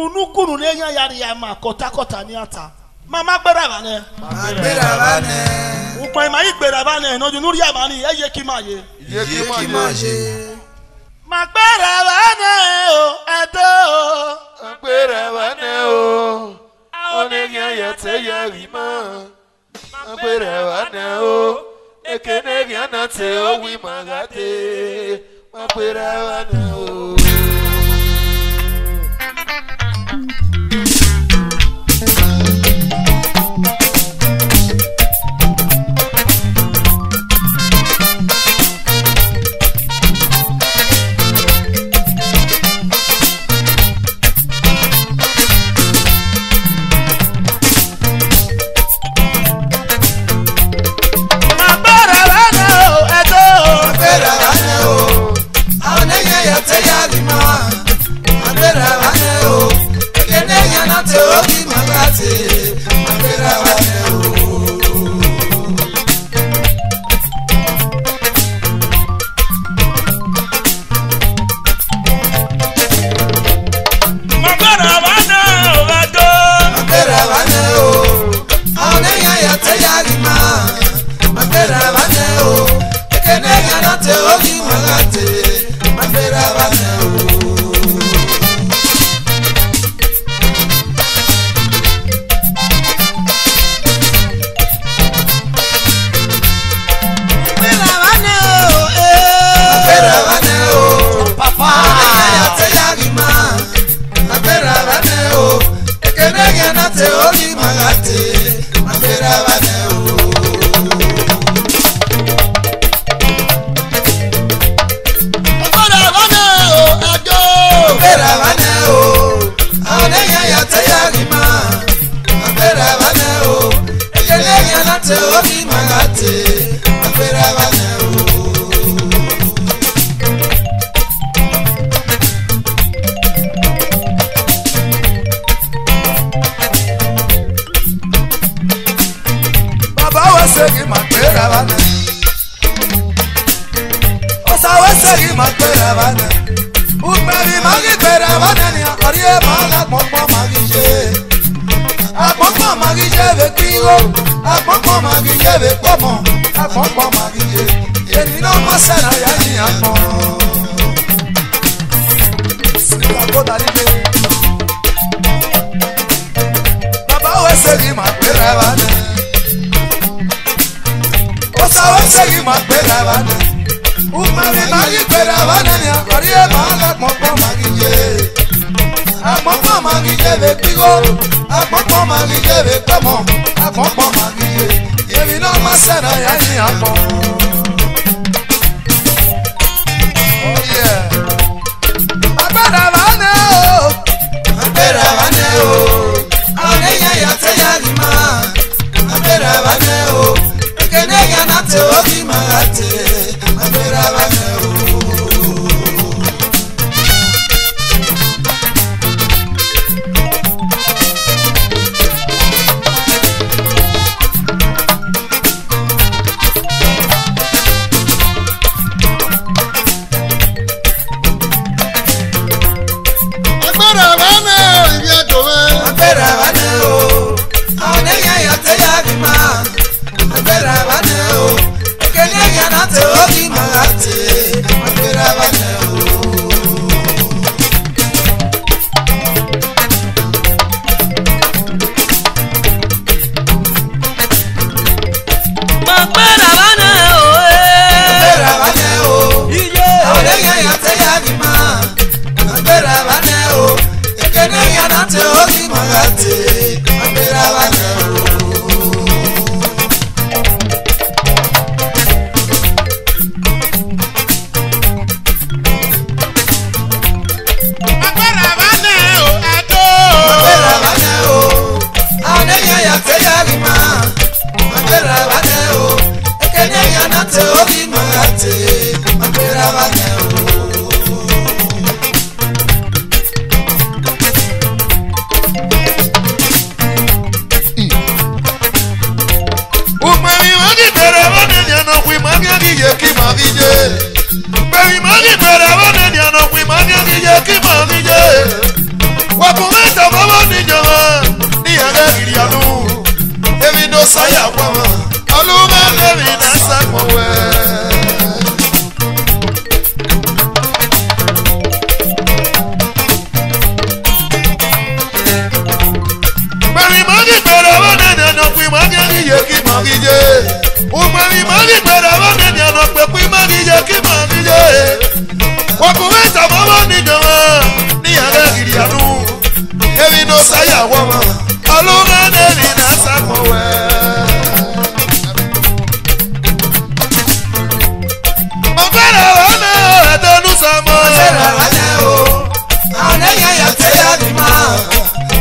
kunu n'enya yari ya ma kota ni ata mama gbera bane upa ma igbera bane no ju nuri abani eye ki ma ye ma gbera bane o edo gbera bane o onenya yate yari ma gbera bane o ekene yana te o wi magate ma gbera bane o magije. Umani mali kwera wane ni anokpeku magije ki magije. Wakuweza mama ni jawa ni agagiri anu. Evi no saya wama alunga neli na samowe. Makwera wane edonu samo. Makwera wane o, anenya ya teya di ma.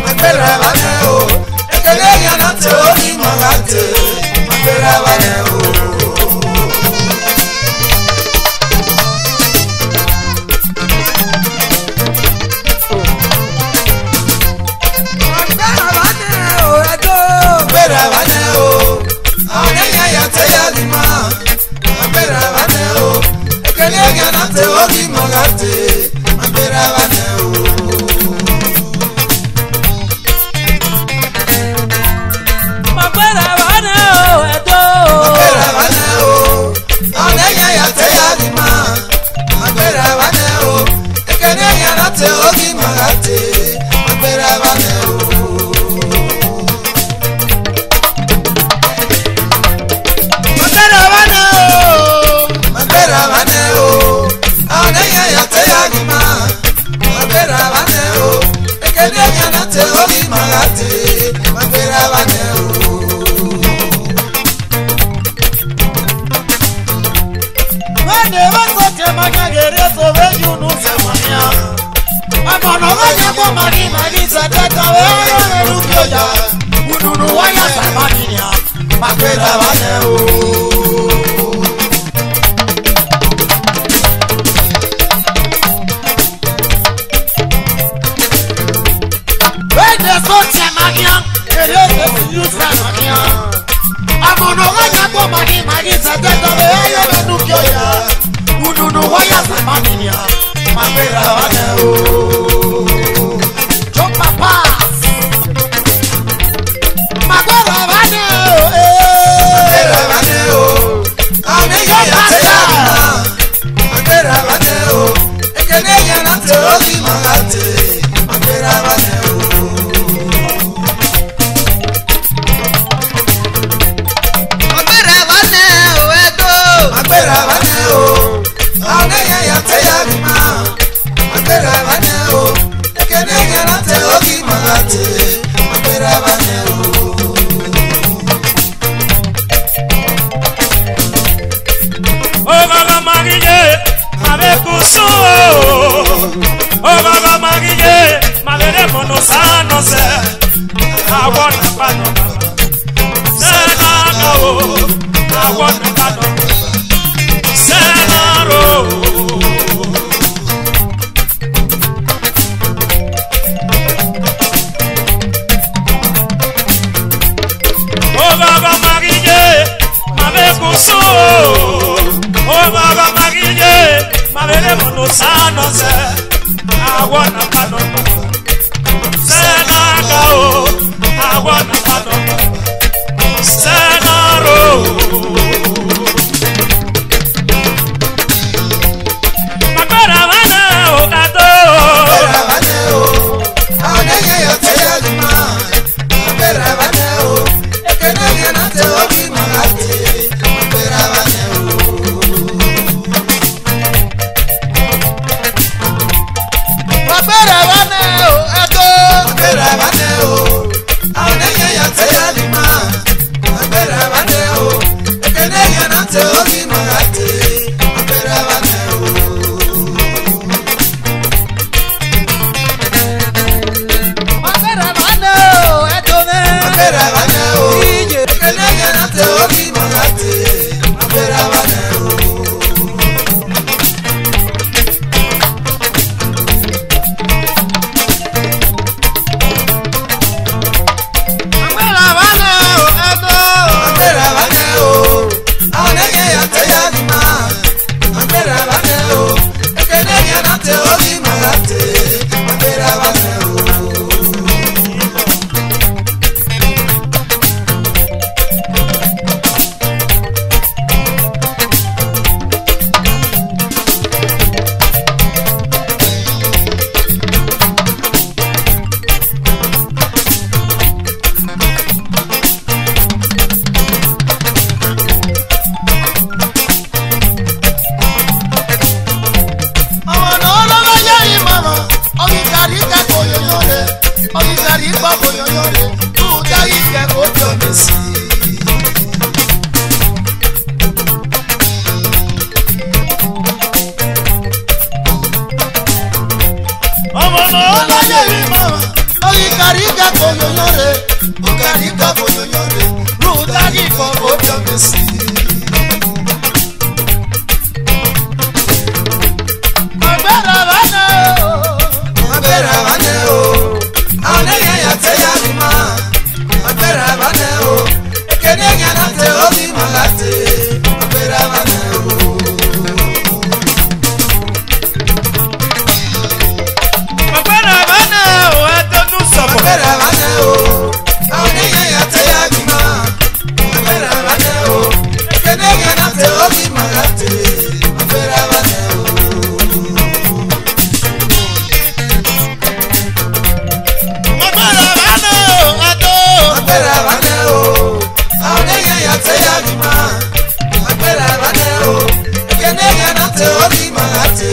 Makwera wane o, ekele ya na te o ni magate. Makwera wane o. kọ́kọ́ yọ̀yọ̀ rẹ̀ rúdà ìkẹ́ òbí ọ̀dẹ̀ sí. ọmọ náà láyé rí mọ́. orí kàríkà kò yọ̀yọ̀ rẹ̀ kàríkà kò yọ̀yọ̀ rẹ̀ rúdà ìkẹ́ òbí ọ̀dẹ̀ sí. agbára wa náà o. agbára wa náà o. àwọn èèyàn yàtẹ̀ yá mi mọ́. agbára wa náà o. èkéde yẹn náà tẹ omi mọ́ láti. agbára wa náà o. agbára wa náà o ẹ tọ́jú sọ̀bọ̀. agbára wa náà o. àwọn èèyàn yàtẹ̀ yá mi mọ́. agbára wa náà o. èkéde yẹn náà tẹ omi mọ́ láti. agbára wa náà o. agbára wa náà o ẹ tó. agbára wa náà o. àwọn èèyàn yàtẹ̀ yá mi mọ́. agbára wa náà o. èkéde yẹn náà tẹ omi mọ́ láti.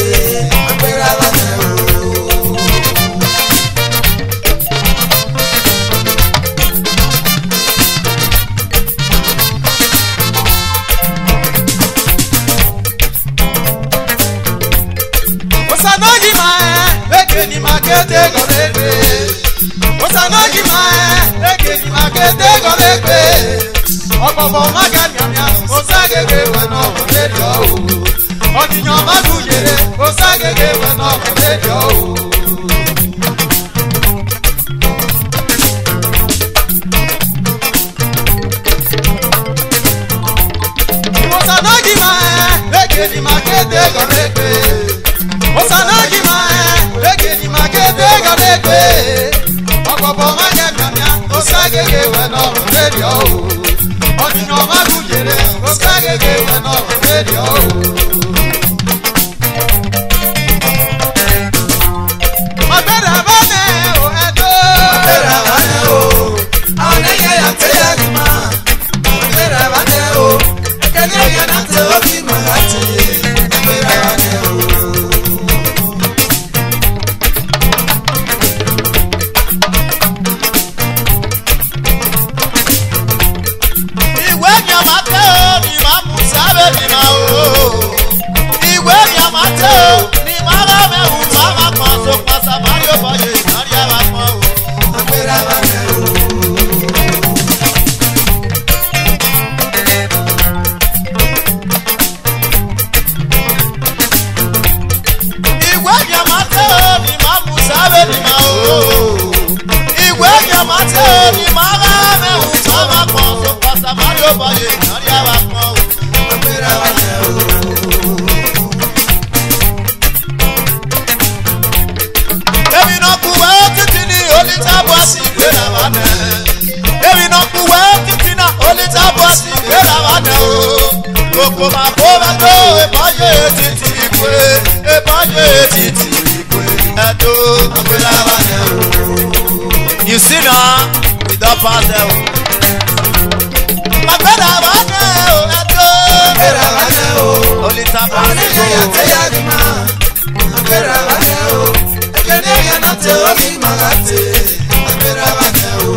agbára wa náà o. Osanoji mae, eke ni makete gomegbe. Osanoji mae, eke ni makete gomegbe. Ọ̀pọ̀pọ̀ maga miamia, osagege wẹ̀nà ọ̀kọ̀lẹ́dẹ̀ ọ̀hún. Ọ̀nìyàn magujere, osagege wẹ̀nà ọ̀kọ̀lẹ́dẹ̀ ọ̀hún. Osanoji mae, eke ni makete gomegbe. Osanoji mae, eke ni makete gomegbe. Ọ̀pọ̀pọ̀ maga miamia, osagege wẹ̀nà ọ̀kọ̀lẹ́dẹ̀ ọ̀hún. Ọ̀nìyàn magujere, osagege wẹ̀nà ọ̀kọ̀lẹ́dẹ̀ ọ̀hún. Agbára wa náà o ẹ̀dọ́. Agbára wa náà o. Àwọn èèyàn yàtẹ̀ yá mi mọ́. Agbára wa náà o. Èkéde yẹn náà tẹ omi mọ́ láti. Agbára wa náà o. ìwé ni a máa tẹ́ o ni máa mú sábẹ́ mi máa o. ìwé ni a máa tẹ́ o ni máa bá mẹ́wù máa máa pọ̀ so pàṣẹ márí ó bọ̀yé ìnárí ẹ̀ máa pọ̀ o. Agbára wa náà o. ìwé ni a máa tẹ́ o ni máa mú sábẹ́ mi máa o. ìwé ni a máa tẹ́ o ni máa bá mẹ́wù máa máa pọ̀ so pàṣẹ márí ó bọ̀yé ìnárí ẹ̀ máa pọ̀ o. Agbára wa náà o. èmi náà kú wẹ́ títí ní onítàbọ̀ sí ìgbéra wa nẹ̀. èmi náà kú wẹ́ títí náà onítàbọ̀ sí ìgbéra wa nẹ̀ o. kòkò máa kó bá tó ìbáyé títí ìpè ìbáyé títí ìpè ẹ̀dọ́ ìgbéra wa nẹ̀ o. you see na we don pass there o. ìgbéra wa nẹ̀ o ẹ̀dọ́. Agbára wa náà o. onítàbọ̀ Àwọn sí èèyàn yàtẹ̀ yá mi mọ́. Agbára wa náà o. Èkéde yẹn náà tẹ omi mọ́ láti. Agbára wa náà o.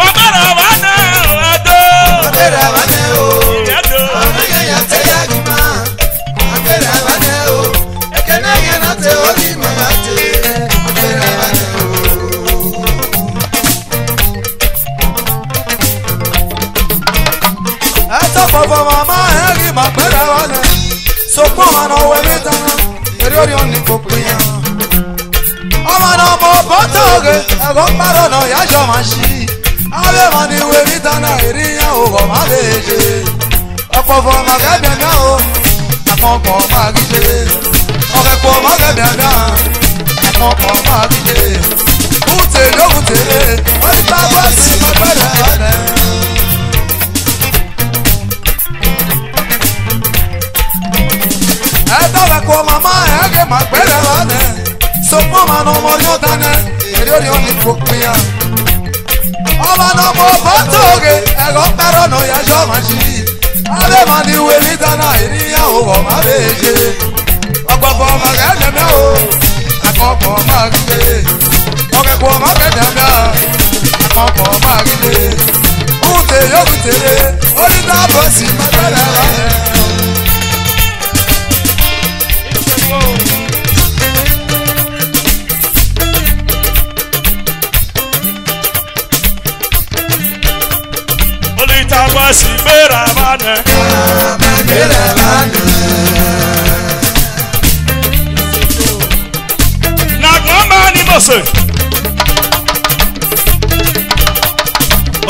ìgbéra wa nẹ̀ o ẹ̀dọ́. Agbára wa náà o. Àwọn èèyàn yàtẹ̀ yá mi mọ́. Agbára wa náà o. Èkéde yẹn náà tẹ omi mọ́ láti. Agbára wa náà o. Esta papa mama eri magbera wale sopọ mana wele tana eri ori oni popiya ọmọ náà mọ bọ́tọ̀ oge ẹ̀gọ́ parọ́ náà yájọ́ máa ṣí abẹ́ ma ni wele tana eri yẹn o kò má lè ṣe ọ̀pọ̀fọ̀ màgẹ́bẹ̀ náà o àkọ́kọ́ máa kí ṣe ọ̀kẹ́kọ̀ọ́ màgẹ́bẹ̀ náà àkọ́kọ́ máa kí ṣe kùtè lókùtè wọ́n ti bá bọ́ọ̀sì magbera wale. Ẹ̀dọ́wẹ̀ kò màmá ẹ̀ẹ́gẹ̀ máa gbẹ̀rẹ̀ lánẹ̀. Sọ̀pọ̀ máa nà ọmọ yóò dáná, èrè òní òní kò pín ya. Ọmọ náà mo bọ́ tóge, ẹ̀rọ pẹ̀rọ nà yẹjọ́ máa ṣí. Abẹ́ máa ní ìwé ní dáná, ìníyàwó wọ̀ má bèè ṣe. Ọ̀pọ̀pọ̀ ọmọ rẹ̀ nẹ̀mẹ́ o. àkọ́kọ́ máa gbé ọ̀kẹ́kọ̀ọ́ máa fẹ́ dàgbà àkọ́kọ́ máa gbé òun tè yóò tèrè oníta bọ̀ sí mẹ́tẹ́rẹ́ rẹ̀. Olita bọ̀ sí gbéra bá nẹ. Gbéra bá nẹ. Mose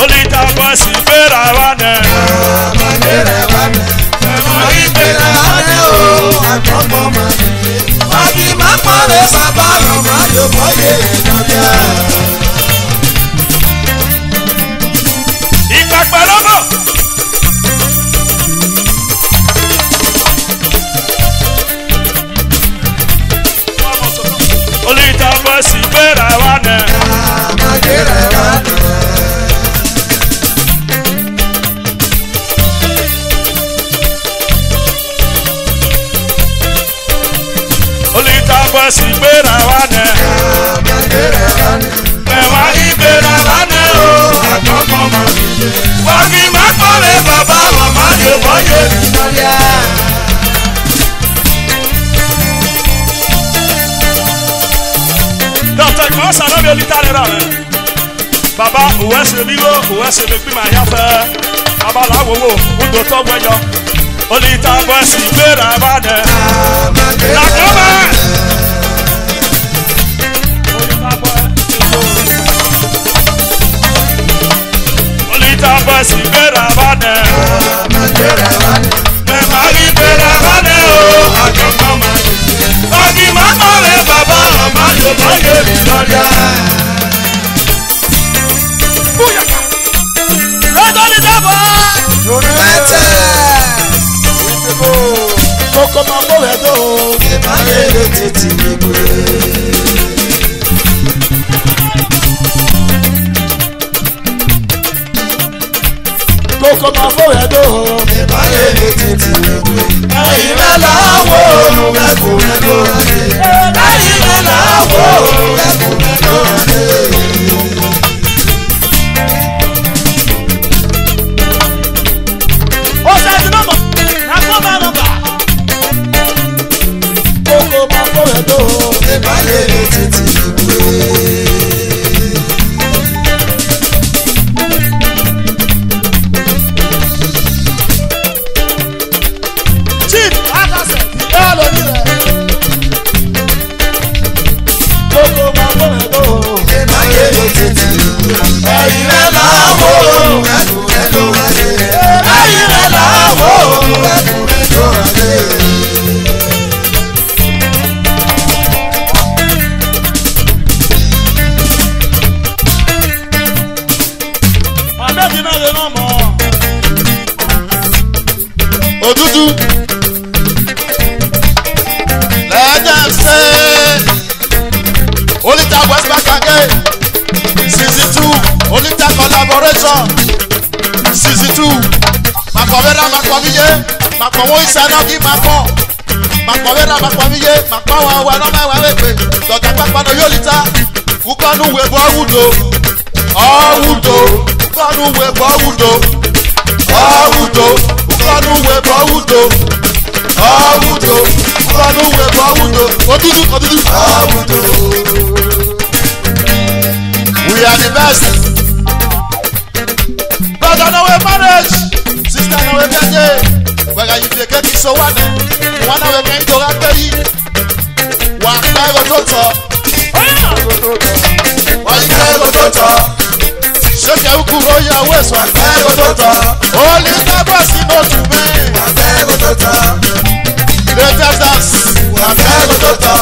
Olita basi bera wane Bera wane Mari bera wane o Akoko mani Maki makmare baba Roma yo boye Nabia Ikakpelomo Olita basi bera wane Bera wane Olita basi bera wane Bera wane Mari bera wane o Akoko mani Wagi makmare baba Roma yo boye Nabia Dr. Kosa no be Olita lera me. Baba uwese bigo uwese be pi ma ya fe. Baba la wo udo to gbeyo. Olita basi gbera ba de. La koma. Olita basi gbera ba de. Me mari gbera ba de o. Akoko ma. Agi mama le baba mama yo boye Victoria. Buyaka. Rodo ni dabo. Lete Koko ma bo hedo. Emaye le titi igwe Koko ma bo hedo. Emaye le titi igwe Ayi mela wo Meku melo Ayi mela wo Meku melo O se ti no mo. Na ko ma no ba. Koko ma bo hedo. Emaye le titi igwe Chief Akase ti e lo ni re. Koko ma bo hedo. Emaye le titi igwe Ayi mela wo Meku melo Ayi mela wo Meku melo Abeji na le no mo. Òdúdú. Let them say. Olita West Bank again. Season 2. Olita collaboration. Season 2. Makọ̀wéra makọ̀wíyé. Makọ̀wó ìsànàgí makọ̀. Makọ̀wéra makọ̀wíyé. Makọ̀wá wa lọ́mọ ẹ̀wà wẹ̀pẹ̀. Dọ̀tà pápánu yólita. Ukọ̀nù wẹ̀bọ̀ ọ̀wùdò. Ọ̀wùdò. Ukọ̀nù wẹ̀bọ̀ ọ̀wùdò. Ọ̀wùdò. Ukọ̀nù wẹ̀bọ̀ ọ̀wùdò. Ọ̀wùdò. Ukọ̀nù wẹ̀bọ̀ ọ̀wùdò. Òdúdú òdúdú. Ọ̀wùdò. We are the best. Brother no way marriage. Sister no way birthday. Whether you dey get it so one na we can do that very. Wa pa go toto. Wa ike go toto. Shake uku ro ya west wa pa go toto. Only the boss no to me. Wa pa go toto. Latest dance. Wa pa go toto.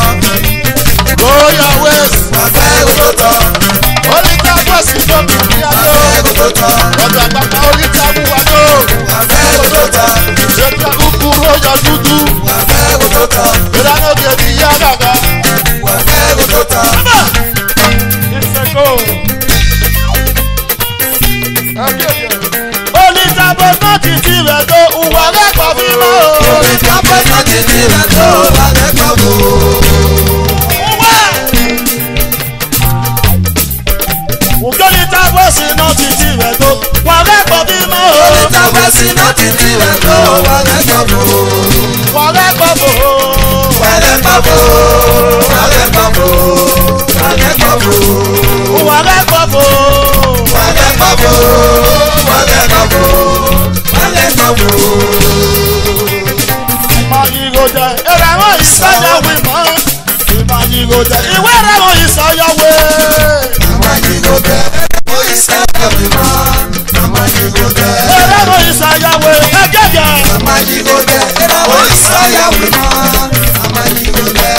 Go ya west. Wa pa go toto. Only the boss no to me. Ọ̀dọ̀ àpapọ̀ olíta mú wa tó. Ṣètò àkókò rọ̀yọ̀ dúdú. Ìdáná kejì yá gàgà. Olíta bọ̀ náà ti ti rẹ̀ tó. Ìwà rẹ̀ pọ̀ bí mọ́. Olíta bọ̀ náà ti ti rẹ̀ tó. Ìwà rẹ̀ pọ̀ bò. ti lè tó wàlẹ̀ gbàgbó. Wàlẹ̀ gbàgbó. Wàlẹ̀ gbàgbó. Wàlẹ̀ gbàgbó. Wàlẹ̀ gbàgbó. Wàlẹ̀ gbàgbó. Wàlẹ̀ gbàgbó. Wàlẹ̀ gbàgbó. Wàlẹ̀ gbàgbó. Ìmàyígòdè ìrẹ̀wọ̀n ìsáyàwó ìmọ̀. Ìmàyígòdè ìwé ìrẹ̀wọ̀n ìsáyàwó. Ìmàyígòdè ìrẹ̀wọ̀n ìsáyàwó ìmọ̀. Ìmàyígòdè ìrẹ̀wọ̀n ìsáyàwó ẹgẹ́gẹ́. Ìmàyígòdè ìrẹ̀wọ̀n ìsáyàwó ìmọ̀. Ìmàyígòdè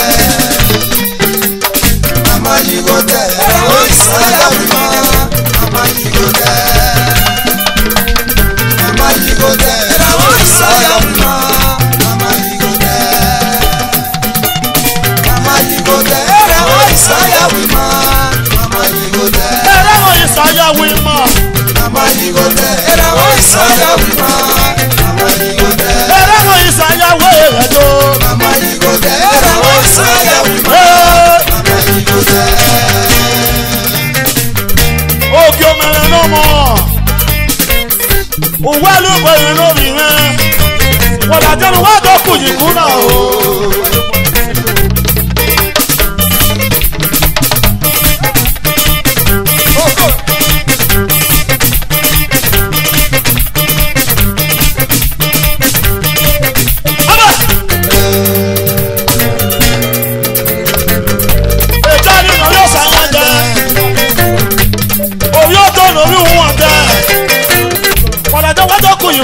Ìmàyígòdè ìrẹ̀wọ̀n ìsáyàwó ìmọ̀. Ìmàyígòdè Ìmàyígòdè ìrẹ̀wọ̀n ìsáyàwó ìmọ̀. Ìsáyàwó ìmọ̀. Ìmàyígòdè ìrẹ̀wọ̀n ìsáyàwó ìmọ̀. Ìmàyígòdè ìrẹ̀wọ̀n ìsáyàwó ẹ̀rẹ̀dọ̀. Ìmàyígòdè ìrẹ̀wọ̀n ìsáyàwó ìmọ̀. Ìmàyígòdè. Òkè òmìnira ló mọ̀. Òwú ló bẹ̀rẹ̀ lórí rẹ̀. Wọ̀dàjẹ́nu wá tó kù yìí kú náà o.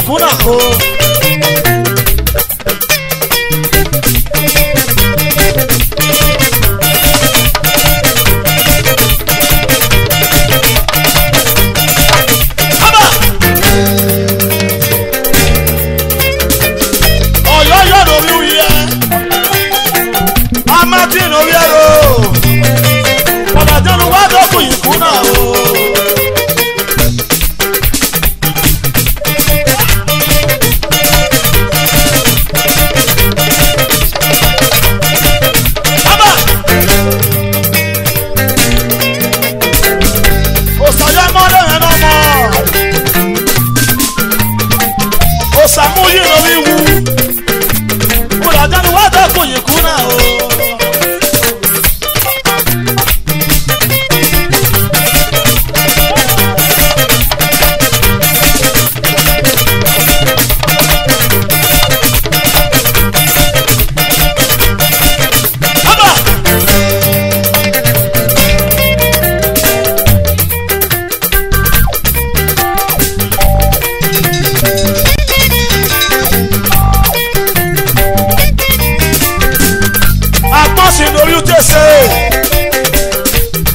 Kuna ko Aba Oyo yo do mi uye Amati no yero Wala janu wa do ku ikuna o Samuyi no mi wu Wala janu wa do ku ikuna o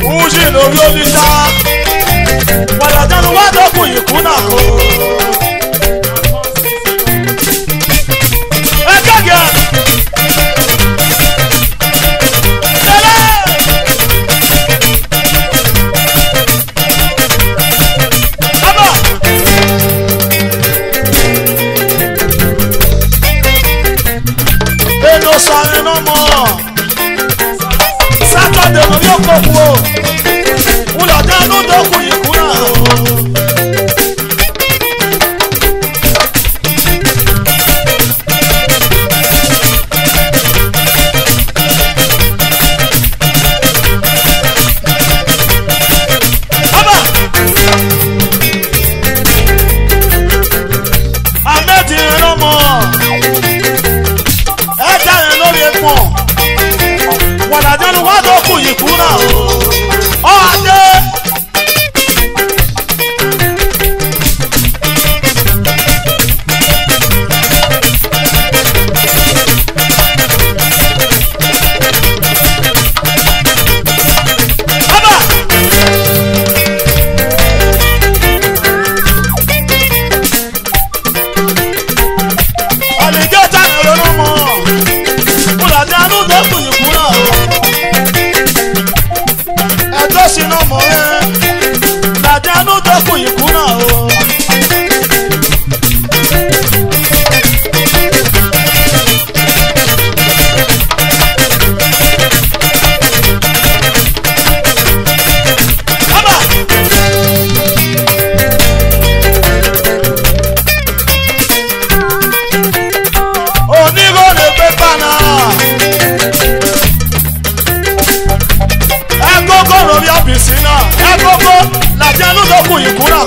Uji no yolita Wala janu wa do ku ikuna ko Egege Ele Aba Eno sane no more Saturday no yo koku o Ula janu do ku ikuna o Aba Ameti no mo Eja yen lori epon Wala janu wa do ku ikuna o O ade Aba Alligator no mo Wala janu do ku ikuna o Ẹjọ́ sínú ọmọ rẹ̀ Làjánú tó kù ikú náà o. Bàbá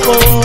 ko.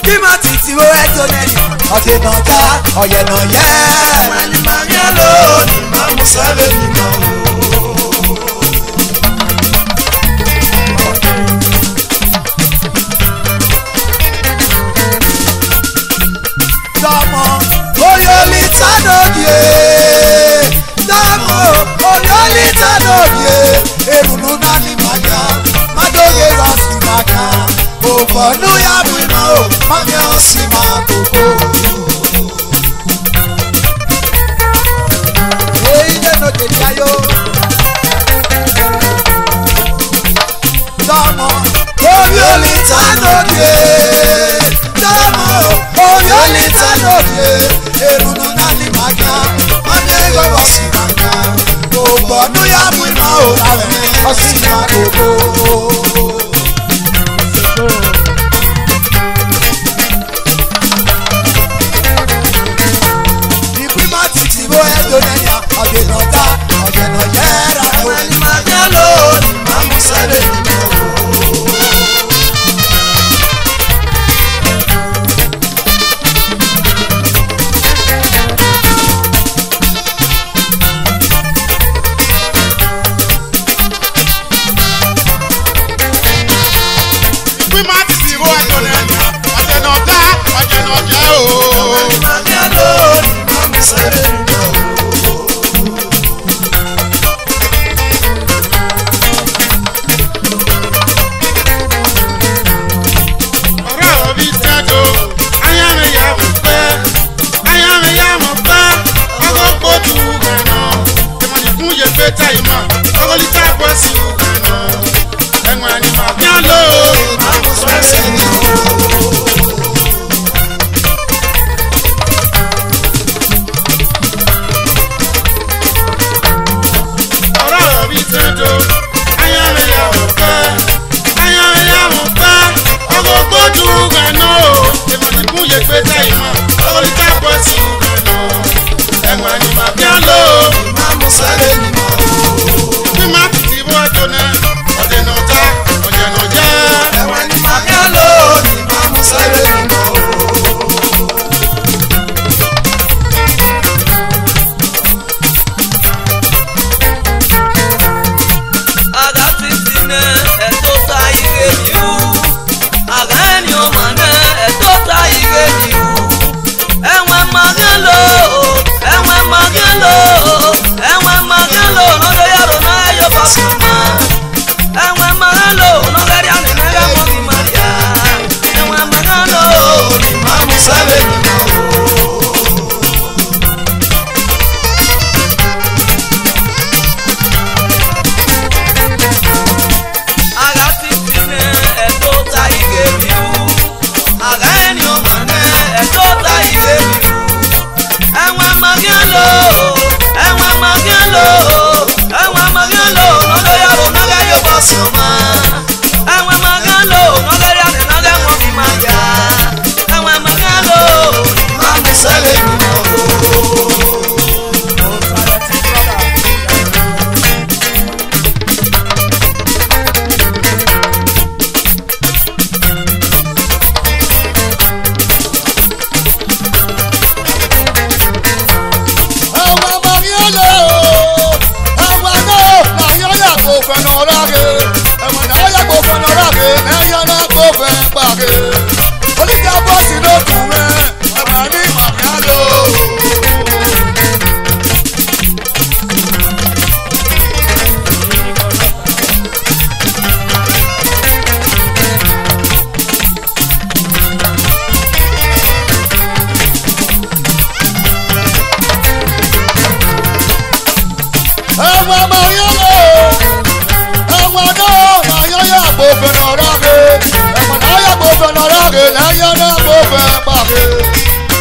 Kima titi wo eto neni ọ̀dẹ̀nàjà ọ̀yẹ̀nàyẹ́. ẹ̀wọ̀n ẹni máa ń yá lò ní máa mú sáré nìkan o. Damo oyolita n'obie, Damo oyolita n'obie, erunu nani maga, madoge rasi maga, ògbọ̀nú ya bu iná o, mami ọ̀sì máa kókó. Èyí lè nà òkè díayó. Damo oyolita n'obie, Damo oyolita n'obie, erunu nani maga, mami ọ̀sì maga, ògbọ̀nú ya bu iná o, mami ọ̀sì máa kókó. Ọ̀dẹ̀nàjà ọ̀yẹ̀nàyẹ́ ra ẹ̀wọ̀n ẹni máa ń yá lò ní máa mú sáré nìkan o.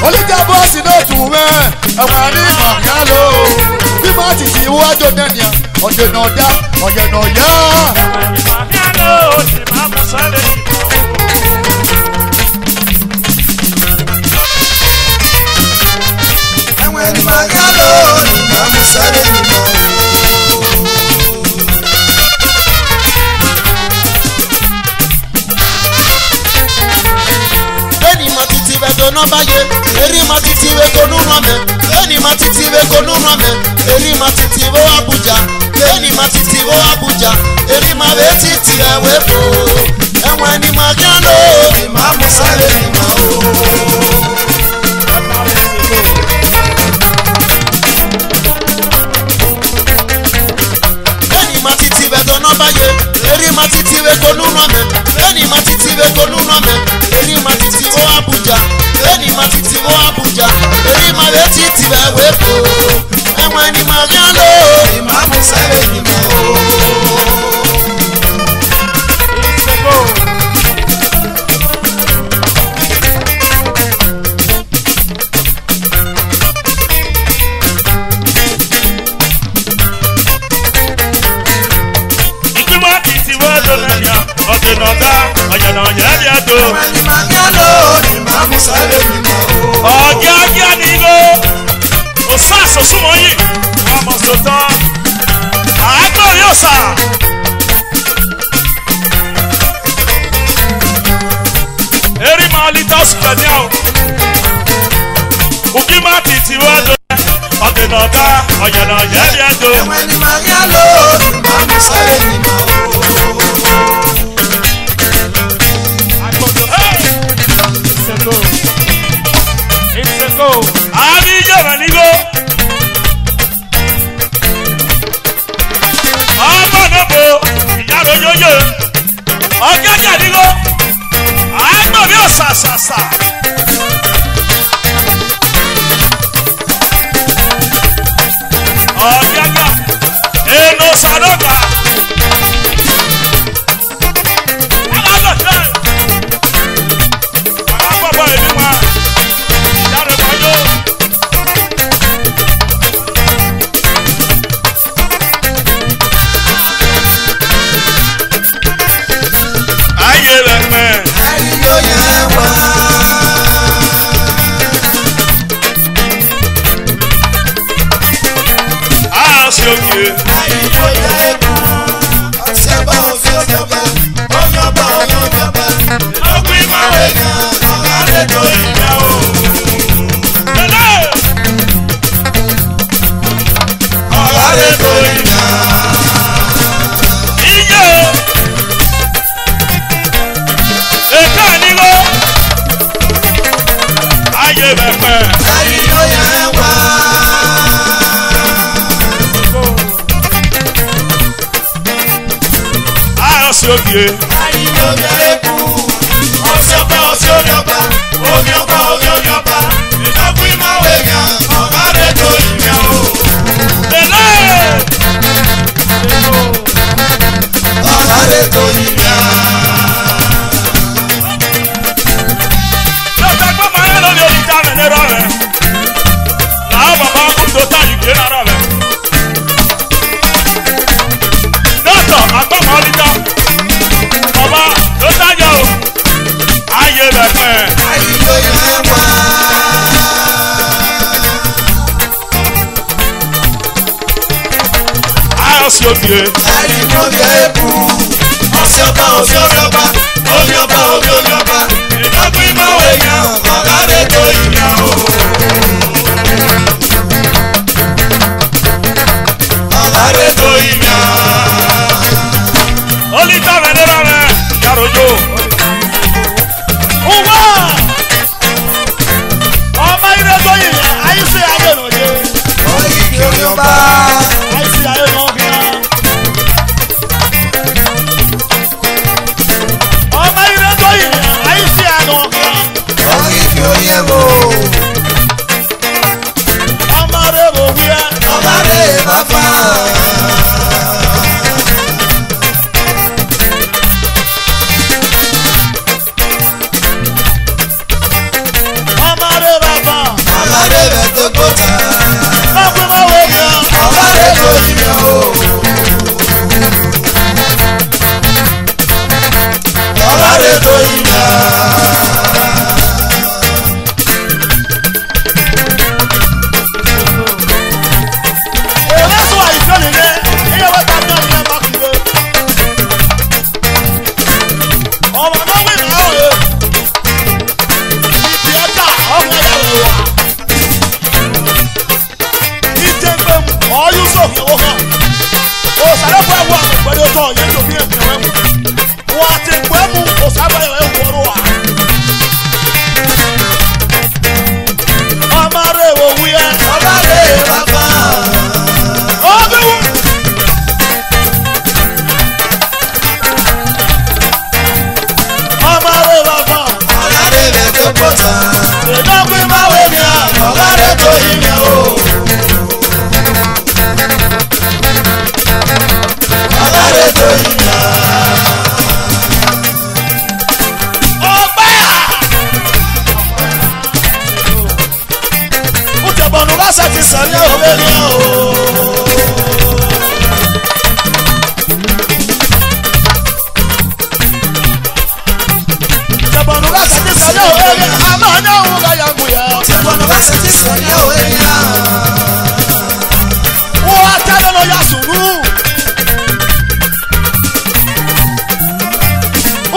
Olùjà bọ́ọ̀sì náà tù mẹ́ ẹ̀wọ̀n ní màkàló bí má ti ti wá tó dẹ́nìyà ọ̀dẹ̀nàjà ọ̀yẹ̀nàyà. ẹ̀wọ̀n ní màkàló sì máa mú sáré nìkan o. ẹ̀wọ̀n ní màkàló sì máa mú sáré nìkan o. no baye. Eri matiti we go no mame. Eni matiti we go no mame. Eri matiti wo Abuja. Eni matiti wo Abuja. Eri ma we titi we bo. Enwe ni magiano. Imamu sale ni ma o. Eni matiti we go no baye. Eri matiti we go no mame. Eni matiti we go no mame. Eri matiti wo Abuja. Eni matiti wo Abuja. Eri ma we titi we bo. Enwe ni magiano. Imamu sale ni ma o. Ọ̀gá nílò òsàsò súnmọ́ yìí ọmọ sọ̀tọ̀ àágbọ̀ yóò sà. Eri máa lè tọ́ sí pẹ̀lú àwọn òkè máa ti ti wá lọ ọ̀dẹ̀nà ọ̀gá ọ̀yẹ̀nà yẹ́rì ẹ̀dọ́. Ẹ̀wọ̀n ni màá yá lò ìmọ̀ sáré ni mà ó. Abi yọ̀rọ̀ nígbó. Ọmọ náà bo ìyàrá yóyè. Ọ̀gẹ́gẹ́ nígbó. Àgbọ̀ mi ò sàṣàṣà. Ọ̀gẹ́gẹ́ èèlò sàdọ́gà. Alábọ̀tẹ́. Àgbọ̀bọ̀ èmi wá. Utebono basati sanya oenya. Wa tele no ya suru.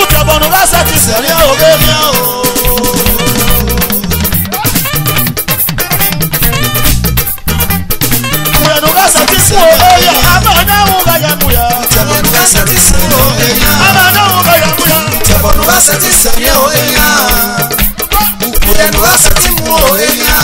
Utebono basati sanya oenya o. Utebono basati sanya oenya. Amana unga ya muya. Utebono basati sanya oenya. Amana unga ya muya. Utebono basati sanya oenya. Utebono basati mu oenya.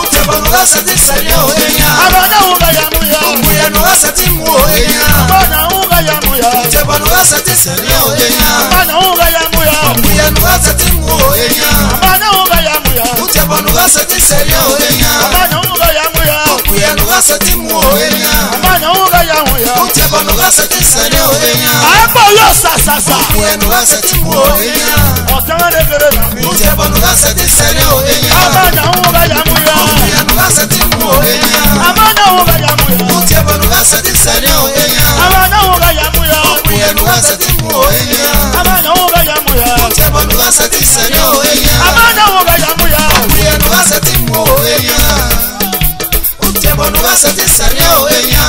Utebono basati sanya oenya. Amana unga ya muya. Utebono basati mu oenya. Amana unga ya muya. Utebono basati sanya oenya. Amana unga ya muya. Utebono basati mu oenya. Amana unga ya muya. Utebono basati sanya oenya. Amana unga ya muya. Utebono basati mu oenya. Amana unga ya muya. Utebono basati sanya oenya. Abo yo sasasa. Utebono basati mu oenya. Otana gere na. Utebono basati sanya oenya. Amana unga ya muya. Utebono basati mu oenya. Amana unga ya muya. Utebono basati sanya oenya. Amana unga ya muya. Utebono basati mu oenya. Amana unga ya muya. Utebono basati sanya oenya. Amana unga ya muya. Utebono basati mu oenya. Utebono basati sanya oenya.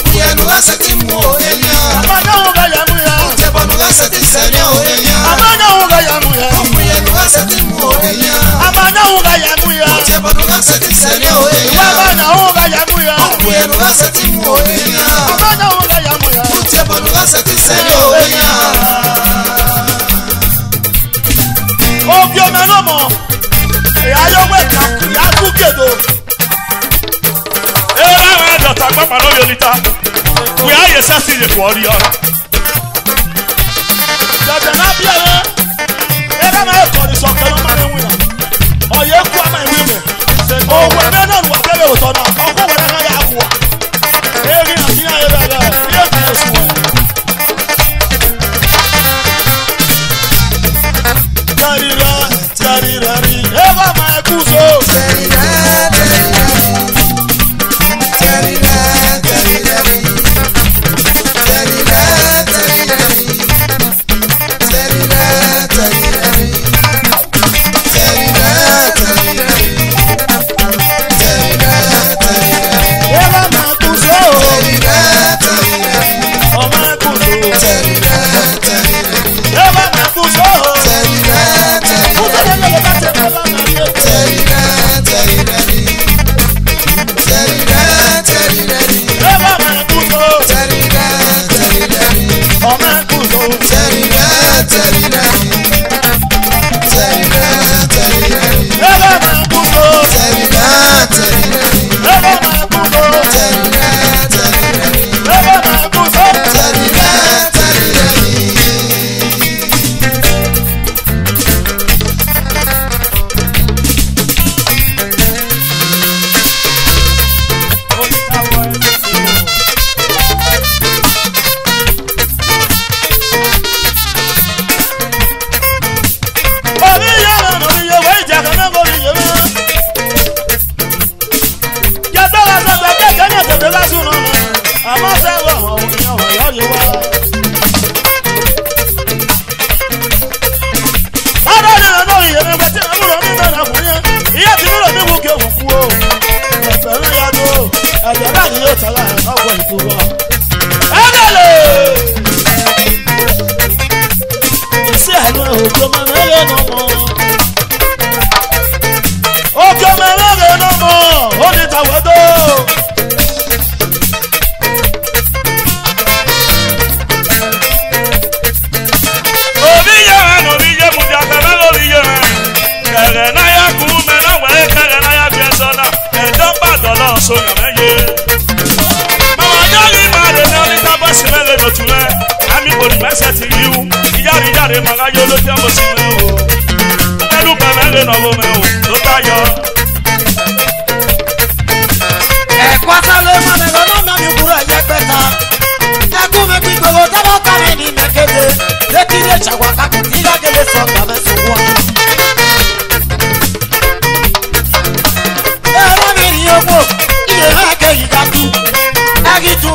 Utebono basati mu oenya. Amana unga ya muya. Utebono basati sanya oenya. Amana unga ya muya. Utebono basati mu oenya. Amana unga ya muya. Utebono basati sanya oenya. Amana unga ya muya. Utebono basati mu oenya. Amana unga ya muya. Utebono basati sanya oenya. Obio menomo. Ya yo weka ya kukedo. Era dota papa no yolita. We are yes as the warrior. Dada na bia. Era na e kori so kan ma ne wina. Oye ku ama e wime. O we me na wa tele o so na. O ko we na ya ku. Eri na tia e bele. Ye ku su. Tarirari. Eva ma e ku so.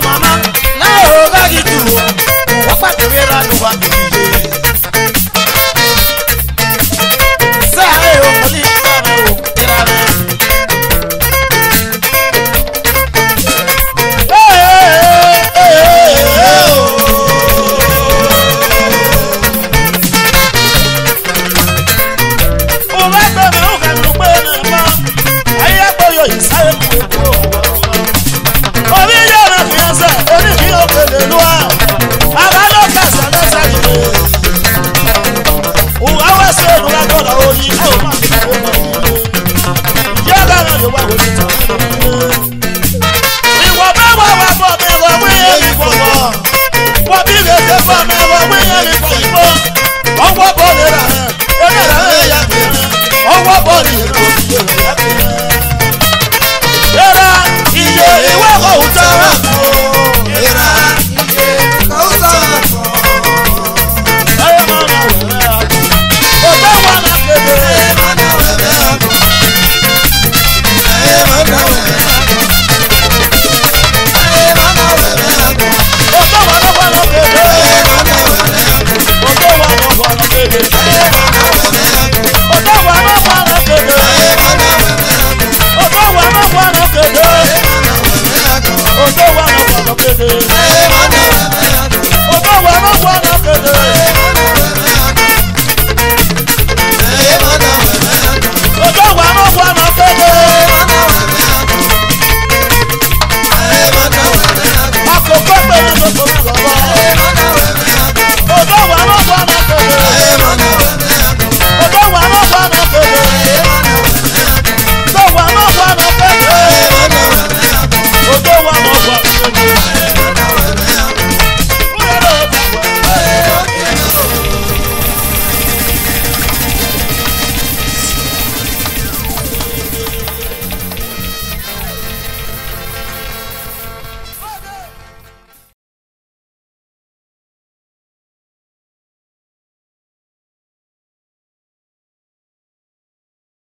Mama, na o ga gitu, wa pa te ra do wa.